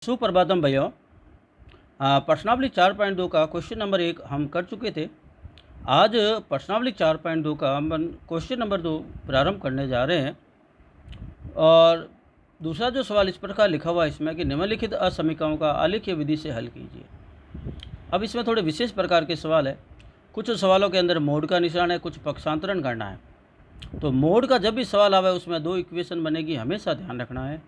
सुप्रभातम भैया। प्रश्नावली 4.2 का क्वेश्चन नंबर 1 हम कर चुके थे। आज प्रश्नावली 4.2 का हम क्वेश्चन नंबर 2 प्रारंभ करने जा रहे हैं। और दूसरा जो सवाल इस प्रकार लिखा हुआ है इसमें कि निम्नलिखित असमीकरणों का आलेखीय विधि से हल कीजिए। अब इसमें थोड़े विशेष प्रकार के सवाल है। कुछ सवालों के अंदर मोड का निशान है, कुछ पक्षांतरण करना है। तो मोड का जब भी सवाल आवे उसमें 2 इक्वेशन बनेगी, हमेशा ध्यान रखना है।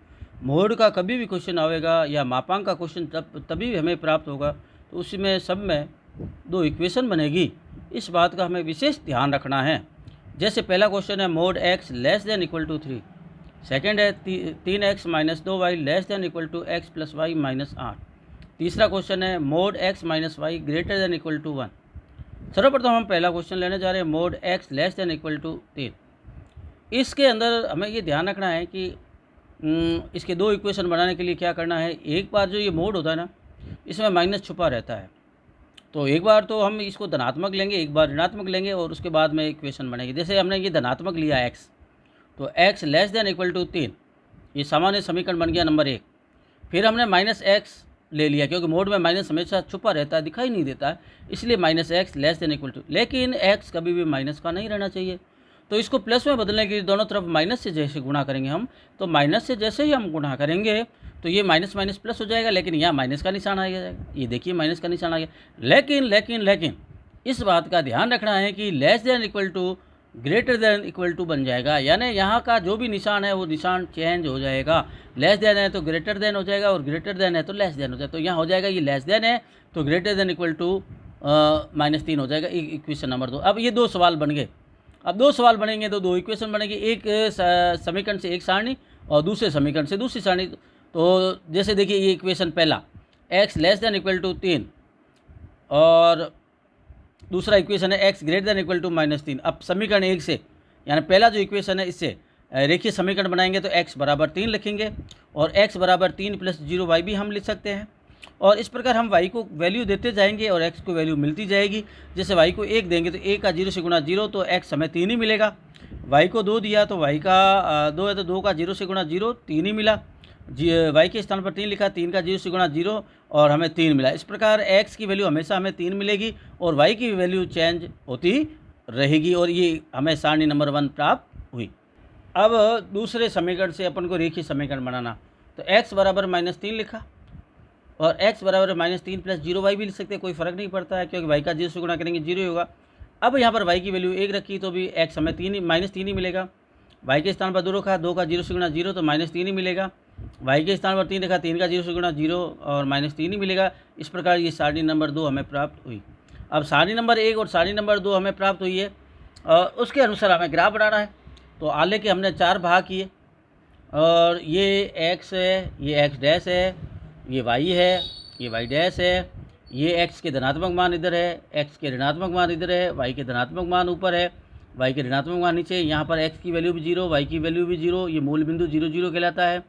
मोड का कभी भी क्वेश्चन आवेगा या मापांक का क्वेश्चन तभी हमें प्राप्त होगा तो उसमें सब में 2 इक्वेशन बनेगी। इस बात का हमें विशेष ध्यान रखना है। जैसे पहला क्वेश्चन है mod x less than equal to 3। Second है 3x minus 2y less than equal to x plus y minus 8। तीसरा क्वेश्चन है mod x minus y greater than equal to 1। सर्वप्रथम हम पहला क्वेश्चन लेने जा रहे हैं mod x less than equal to 3। इसके अंदर हमें ये ध्यान रखना है कि इसके 2 इक्वेशन बनाने के लिए क्या करना है। एक बार जो ये मोड होता है ना, इसमें माइनस छुपा रहता है। तो एक बार तो हम इसको धनात्मक लेंगे, एक बार ऋणात्मक लेंगे और उसके बाद में इक्वेशन बनेगी। जैसे हमने ये धनात्मक लिया x, तो x less than equal to 3, ये सामान्य समीकरण बन गया नंबर 1। फिर हमने माइनस x ले लिया क्योंकि मोड में माइनस हमेशा छुपा रहता है, दिखाई नहीं देता है, इसलिए minus x less than equal to. लेकिन x कभी भी माइनस का नहीं रहना चाहिए, तो इसको प्लस में बदलने के लिए दोनों तरफ माइनस से जैसे गुणा करेंगे हम, तो माइनस से जैसे ही हम गुणा करेंगे तो ये माइनस माइनस प्लस हो जाएगा। लेकिन यहाँ माइनस का निशान आ जाएगा, ये देखिए माइनस का निशान आ गया। लेकिन इस बात का ध्यान रखना है कि less than equal to greater than equal to बन जाएगा, यानी यहाँ का जो भी निशान है वो निशान चेंज हो जाएगा। लेस देन है तो ग्रेटर देन हो जाएगा और ग्रेटर देन है तो लेस देन हो जाएगा। तो यहाँ हो जाएगा ये लेस देन है तो ग्रेटर देन इक्वल टू -3 हो जाएगा, इक्वेशन नंबर 2। अब ये 2 सवाल बन गए। अब 2 सवाल बनेंगे तो 2 इक्वेशन बनेगी, एक समीकरण से एक सारणी और दूसरे समीकरण से दूसरी सारणी। तो जैसे देखिए ये इक्वेशन पहला x less than equal to 3 और दूसरा इक्वेशन है x greater than equal to -3। अब समीकरण 1 से यानी पहला जो इक्वेशन है इससे रेखीय समीकरण बनाएंगे तो x बराबर 3 लिखेंगे और x बराबर 3 प्लस 0y भी हम लिख सकते हैं। और इस प्रकार हम y को वैल्यू देते जाएंगे और x को वैल्यू मिलती जाएगी। जैसे y को 1 देंगे तो 1 का 0 से गुणा 0 तो x हमें 3 ही मिलेगा। y को 2 दिया तो y का 2 है तो 2 का 0 से गुणा 0 3 ही मिला। y के स्थान पर 3 लिखा, 3 का 0 से गुणा 0 और हमें 3 मिला। इस प्रकार x की वैल्यू हमेशा हमें 3 मिलेगी और y की वैल्यू चेंज होती रहेगी और ये हमें सारणी नंबर 1 प्राप्त हुई। अब दूसरे समीकरण से अपन को रेखीय समीकरण बनाना, तो x बराबर -3 लिखा और x बराबर -3 प्लस 0y भी लिख सकते हैं, कोई फ़र्क नहीं पड़ता है क्योंकि y का 0 से गुणा करेंगे 0 ही होगा। अब यहाँ पर y की वैल्यू 1 रखी तो भी x हमें -3 ही मिलेगा। y के स्थान पर 2 रखा, 2 का 0 से गुणा 0 तो -3 ही मिलेगा। y के स्थान पर 3 रखा, 3 का 0 से गुणा 0 और -3 ही मिलेगा। इस प्रकार ये सारणी नंबर 2 हमें प्राप्त हुई। अब सारणी नंबर 1 और सारणी नंबर 2 हमें प्राप्त हुई है और उसके अनुसार हमें ग्राफ बनाना है। तो आलेख के हमने 4 भाग किए और ये x है, ये x डैश है, ये y है, ये y डैश है, ये x के धनात्मक मान इधर है, x के ऋणात्मक मान इधर है, y के धनात्मक मान ऊपर है, y के ऋणात्मक मान नीचे। यहाँ पर x की वैल्यू भी 0, y की वैल्यू भी 0, ये मूल बिंदु 0 0 कहलाता है।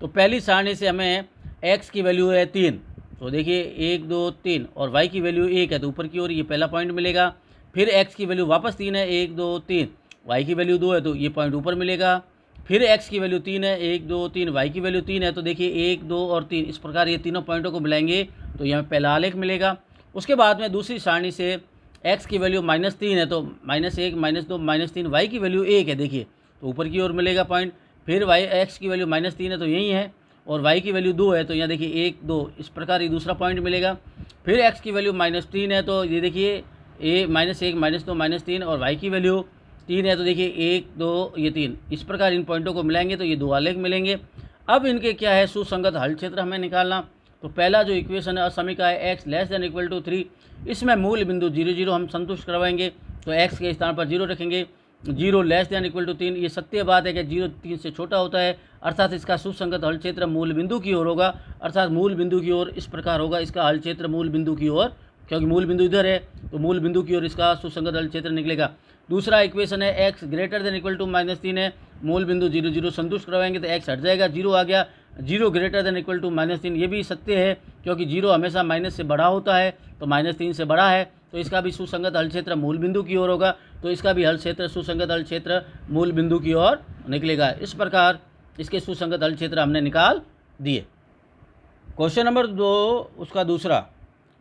तो पहली सारणी से हमें x की वैल्यू है 3, तो देखिए 1 2 3 और y की वैल्यू 1 है तो ऊपर की ओर ये पहला पॉइंट मिलेगा। फिर x की वैल्यू वापस 3 है, 1 2 3, y की वैल्यू 2 है तो ये पॉइंट ऊपर मिलेगा। फिर x की वैल्यू 3 है, 1 2 3, y की वैल्यू 3 है तो देखिए 1 2 और 3, इस प्रकार ये तीनों पॉइंटों को मिलाएंगे तो यहाँ पहला आलेख मिलेगा। उसके बाद में दूसरी सारणी से x की वैल्यू -3 है तो -1 -2 -3, y की वैल्यू 1 है देखिए तो ऊपर की ओर मिलेगा पॉइंट। फिर x की वैल्यू -3 है तो यही है और y की वैल्यू 2 है तो यहाँ देखिए 1 2, इस प्रकार ये दूसरा पॉइंट मिलेगा। फिर x की वैल्यू -3 है तो ये देखिए -1 -2 -3 और y की वैल्यू 3 है तो देखिए 1 2 ये 3, इस प्रकार इन पॉइंटों को मिलाएंगे तो ये 2 आलेख मिलेंगे। अब इनके क्या है सुसंगत हल क्षेत्र हमें निकालना। तो पहला जो इक्वेशन है असमीका है x less than equal to 3, इसमें मूल बिंदु 0 0 हम संतुष्ट करवाएंगे तो x के स्थान पर 0 रखेंगे। 0 लेस देन इक्वल टू 3, ये सत्य बात है कि 0 3 से छोटा होता है, अर्थात इसका सुसंगत हल क्षेत्र मूल बिंदु की ओर होगा, अर्थात मूल बिंदु की ओर इस प्रकार होगा इसका हल क्षेत्र मूल बिंदु की ओर, क्योंकि मूल बिंदु इधर है तो मूल बिंदु की ओर इसका सुसंगत हल क्षेत्र निकलेगा। दूसरा इक्वेशन है x greater than equal to -3 है, मूल बिंदु 0 0 संतुष्ट करवाएंगे तो x हट जाएगा, 0 आ गया। 0 ग्रेटर देन इक्वल टू -3, ये भी सत्य है क्योंकि 0 हमेशा माइनस से बड़ा होता है तो -3 से बड़ा है तो इसका भी सुसंगत हल क्षेत्र मूल बिंदु की ओर होगा, तो इसका भी हल क्षेत्र सुसंगत हल क्षेत्र मूल बिंदु की ओर निकलेगा। इस प्रकार इसके सुसंगत हल क्षेत्र हमने निकाल दिए। क्वेश्चन नंबर 2 उसका दूसरा,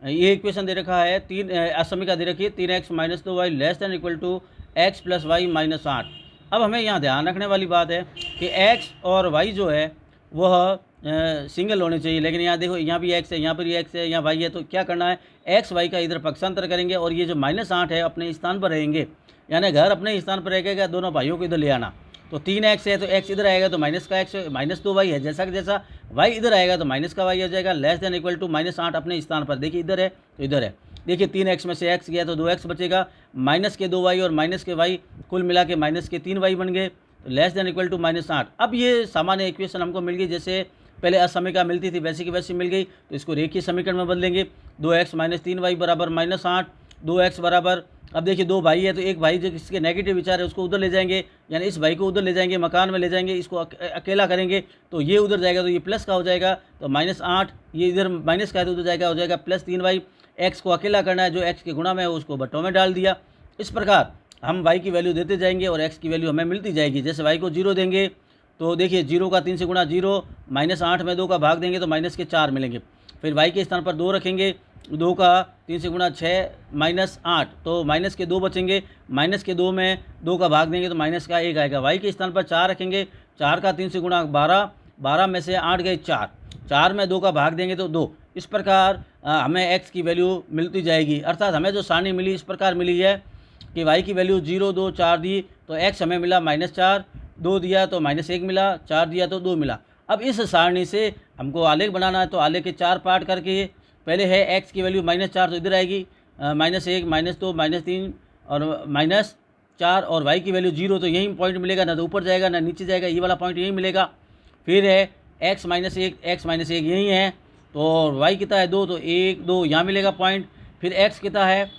ये इक्वेशन दे रखा है, तीन असमीका दे रखी है 3x minus 2y less than equal to x plus y minus 8। अब हमें यहाँ ध्यान रखने वाली बात है कि x और y जो है वह सिंगल होने चाहिए, लेकिन यहाँ देखो यहाँ भी x है, यहाँ पर x है, यहाँ y है, तो क्या करना है, x y का इधर पक्षांतर करेंगे और ये जो -8 है अपने स्थान पर रहेंगे, यानी घर अपने स्थान पर रहेगा, दोनों भाइयों को इधर ले आना। तो 3x है तो x इधर आएगा तो माइनस का x, -2y है जैसा कि जैसा, y इधर आएगा तो माइनस का y हो जाएगा, लेस देन इक्वल टू -8 अपने स्थान पर, देखिए इधर है तो इधर है, देखिए 3x में से x गया तो 2x बचेगा, माइनस के 2y और माइनस के y कुल मिला के माइनस के 3y बन गए, तो लेस देन इक्वल टू -8। अब ये सामान्य इक्वेशन हमको मिल गई, जैसे पहले असमीका मिलती थी वैसी की वैसी मिल गई, तो इसको रेखीय समीकरण में बदलेंगे। 2x माइनस 3y बराबर -8, 2x बराबर, अब देखिए दो भाई है तो एक भाई जो जिसके नेगेटिव विचार है उसको उधर ले जाएंगे, यानी इस भाई को उधर ले जाएंगे, मकान में ले जाएंगे, इसको अकेला करेंगे तो ये उधर जाएगा तो ये प्लस का हो जाएगा, तो -8, ये इधर माइनस का है तो उधर जाएगा, हो जाएगा +3y। एक्स को अकेला करना है, जो एक्स के गुणा में है उसको बट्टों में डाल दिया। इस प्रकार हम y की वैल्यू देते जाएंगे और x की वैल्यू हमें मिलती जाएगी। जैसे y को 0 देंगे तो देखिए 0 का 3 से गुणा 0, -8 में 2 का भाग देंगे तो -4 मिलेंगे। फिर y के स्थान पर 2 रखेंगे, 2 का 3 से गुणा 6 -8, तो माइनस के 2 बचेंगे, माइनस के 2 में 2 का भाग देंगे तो माइनस का 1 आएगा। y के स्थान पर 4 रखेंगे, 4 का 3 से गुणा 12, 12 में से 8 गए 4, 4 में 2 का भाग देंगे तो 2। इस प्रकार हमें x की वैल्यू मिलती जाएगी, अर्थात हमें जो सारणी मिली इस प्रकार मिली है कि y की वैल्यू 0, 2, 4 दी तो x हमें मिला -4, 2 दिया तो -1 मिला, 4 दिया तो 2 मिला। अब इस सारणी से हमको आलेख बनाना है, तो आलेख के 4 पार्ट करके, पहले है x की वैल्यू -4 तो इधर आएगी, -1, -2, -3 और -4, और y की वैल्यू 0 तो यही पॉइंट मिलेगा, ना तो ऊपर जाएगा ना नीचे जाएगा, ये वाला पॉइंट यही मिलेगा। फिर है x -1 यही है, तो y कितना है 2, तो 1, 2 यहाँ मिलेगा पॉइंट। फिर x कितना है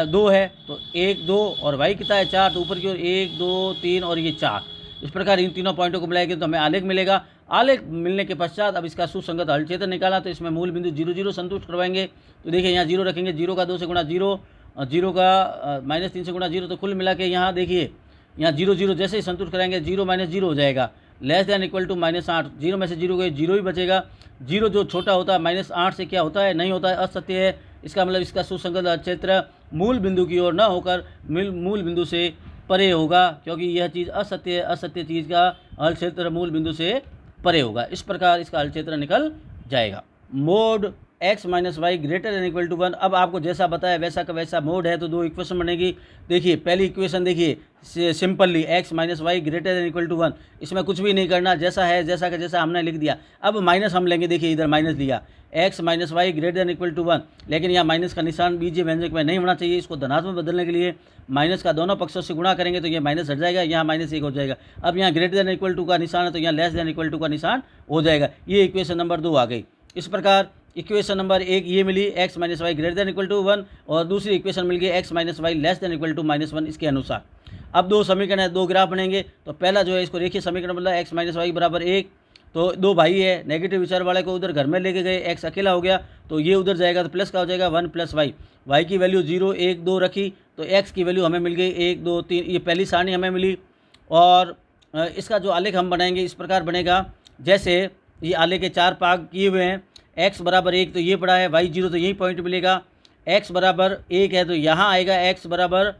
2 है तो 1, 2, और y कितना है 4, तो ऊपर की ओर 1, 2, 3 और ये 4। इस प्रकार इन तीनों पॉइंटों को मिलाएंगे तो हमें आलेख मिलेगा। आलेख मिलने के पश्चात अब इसका सुसंगत हल क्षेत्र निकाला, तो इसमें मूल बिंदु 0, 0 संतुष्ट करवाएंगे। तो देखिए यहाँ 0 रखेंगे, 0 का 2 से गुणा 0, 0 का -3 से गुणा 0, तो कुल मिला के यहाँ देखिए यहाँ 0, 0 जैसे ही संतुष्ट कराएंगे 0 -0 हो जाएगा, लेस दैन इक्वल टू -8। 0 में से 0 गए 0 ही बचेगा, 0 जो छोटा होता है -8 से क्या होता है, नहीं होता है, असत्य है। इसका मतलब इसका सुसंगत हल क्षेत्र मूल बिंदु की ओर न होकर मूल बिंदु से परे होगा, क्योंकि यह चीज़ असत्य है, असत्य चीज़ का हल क्षेत्र मूल बिंदु से परे होगा। इस प्रकार इसका हल क्षेत्र निकल जाएगा। Mod x minus y greater than equal to 1। अब आपको जैसा बताया वैसा का वैसा मोड है, तो दो इक्वेशन बनेगी। देखिए पहली इक्वेशन देखिए simply x minus y greater than equal to 1, इसमें कुछ भी नहीं करना, जैसा है जैसा का जैसा हमने लिख दिया। अब माइनस हम लेंगे, देखिए इधर माइनस लिया, x minus y greater than equal to 1, लेकिन यहाँ माइनस का निशान बीजीय व्यंजक में नहीं होना चाहिए। इसको धनात्मक बदलने के लिए माइनस का दोनों पक्षों से गुणा करेंगे तो ये माइनस हट जाएगा, यहाँ -1 हो जाएगा। अब यहाँ ग्रेटर देन इक्वल टू का निशान है तो यहाँ लेस देन इक्वल टू का निशान हो जाएगा। ये इक्वेशन नंबर 2 आ गई। इस प्रकार इक्वेशन नंबर 1 ये मिली x minus y greater than equal to 1, और दूसरी इक्वेशन मिल गई x minus y less than equal to -1 इसके अनुसार। अब दो समीकरण है, दो ग्राफ बनेंगे। तो पहला जो है इसको रेखीय समीकरण बदला, x माइनस वाई बराबर 1, तो दो भाई है, नेगेटिव विचार वाले को उधर घर में लेके गए, x अकेला हो गया तो ये उधर जाएगा तो प्लस का हो जाएगा 1 + y। y की वैल्यू 0, 1, 2 रखी तो x की वैल्यू हमें मिल गई 1, 2, 3, ये पहली सारणी हमें मिली। और इसका जो आलेख हम बनाएंगे इस प्रकार बनेगा, जैसे ये आलेख के 4 भाग किए हुए हैं। x बराबर 1 तो ये पड़ा है, y 0 तो यही पॉइंट मिलेगा, x बराबर 1 है तो यहाँ आएगा, x बराबर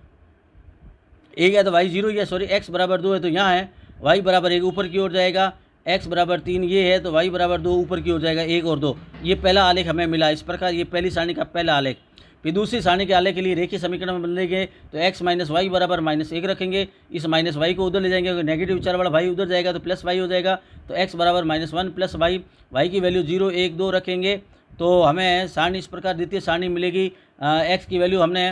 1 है तो y 0 ही है, सॉरी x बराबर 2 है तो यहाँ है, y बराबर 1 ऊपर की ओर जाएगा, x बराबर 3 ये है तो y बराबर 2 ऊपर की ओर जाएगा, 1 और 2। ये पहला आलेख हमें मिला। इस प्रकार ये पहली सारणी का पहला आलेख। फिर दूसरी सारणी के आलेख के लिए रेखीय समीकरण में बदलेंगे तो x माइनस वाई बराबर -1 रखेंगे, इस माइनस वाई को उधर ले जाएंगे, अगर नेगेटिव विचार वाला भाई उधर जाएगा तो प्लस वाई हो जाएगा, तो x बराबर -1 + y। y की वैल्यू 0, 1, 2 रखेंगे तो हमें सारणी इस प्रकार द्वितीय सारणी मिलेगी। x की वैल्यू हमने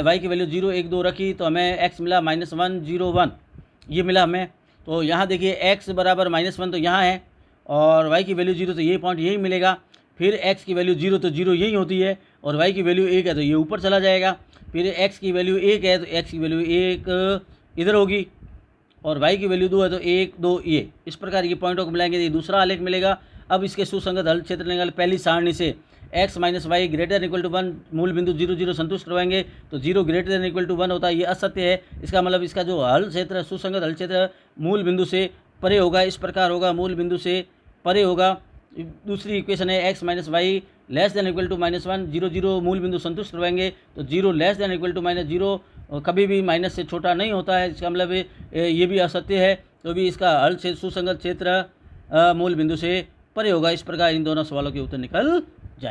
y की वैल्यू 0, 1, 2 रखी तो हमें x मिला -1, 0, 1 ये मिला हमें। तो यहाँ देखिए x बराबर -1 तो यहाँ है और y की वैल्यू 0 तो ये पॉइंट यही मिलेगा। फिर x की वैल्यू 0 तो 0 यही होती है, और y की वैल्यू 1 है तो ये ऊपर चला जाएगा। फिर x की वैल्यू 1 है तो x की वैल्यू 1 इधर होगी, और y की वैल्यू 2 है तो 1, 2 ये। इस प्रकार ये पॉइंटों को मिलाएंगे तो ये दूसरा आलेख मिलेगा। अब इसके सुसंगत हल क्षेत्र निकाल, पहली सारणी से x minus y greater than equal to 1 मूल बिंदु 0, 0 संतुष्ट करवाएंगे तो 0 ग्रेटर देन इक्वल टू 1 होता है, ये असत्य है। इसका मतलब इसका जो हल क्षेत्र सुसंगत हल क्षेत्र मूल बिंदु से परे होगा, इस प्रकार होगा, मूल बिंदु से परे होगा। दूसरी इक्वेशन है x minus y less than equal to -1, 0 0 मूल बिंदु संतुष्ट करवाएंगे तो 0 लेस देन इक्वल टू -0 कभी भी माइनस से छोटा नहीं होता है। इसका मतलब ये भी असत्य है, तो भी इसका हल से सुसंगत क्षेत्र मूल बिंदु से परे होगा। इस प्रकार इन दोनों सवालों के उत्तर निकल